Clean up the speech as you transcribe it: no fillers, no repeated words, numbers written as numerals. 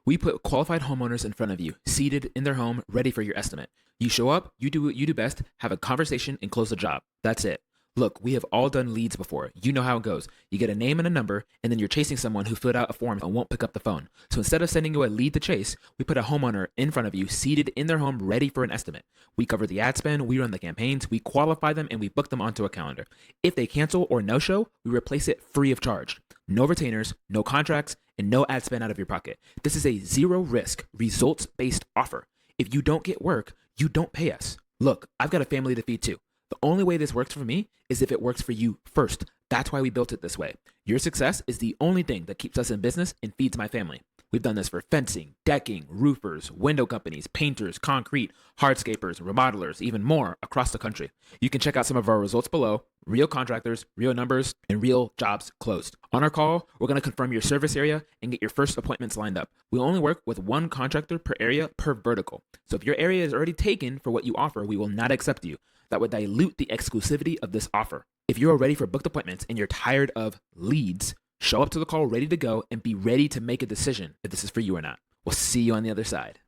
We put qualified homeowners in front of you, seated in their home, ready for your estimate. You show up, you do what you do best, have a conversation, and close the job. That's it. Look, we have all done leads before. You know how it goes. You get a name and a number, and then you're chasing someone who filled out a form and won't pick up the phone. So instead of sending you a lead to chase, we put a homeowner in front of you, seated in their home, ready for an estimate. We cover the ad spend, we run the campaigns, we qualify them, and we book them onto a calendar. If they cancel or no-show, we replace it free of charge. No retainers, no contracts, and no ad spend out of your pocket. This is a zero-risk, results-based offer. If you don't get work, you don't pay us. Look, I've got a family to feed too. The only way this works for me is if it works for you first. That's why we built it this way. Your success is the only thing that keeps us in business and feeds my family. We've done this for fencing, decking, roofers, window companies, painters, concrete, hardscapers, remodelers, even more across the country. You can check out some of our results below. Real contractors, real numbers, and real jobs closed. On our call, we're going to confirm your service area and get your first appointments lined up. We'll only work with one contractor per area per vertical. So if your area is already taken for what you offer, we will not accept you. That would dilute the exclusivity of this offer. If you are ready for booked appointments and you're tired of leads, show up to the call ready to go and be ready to make a decision if this is for you or not. We'll see you on the other side.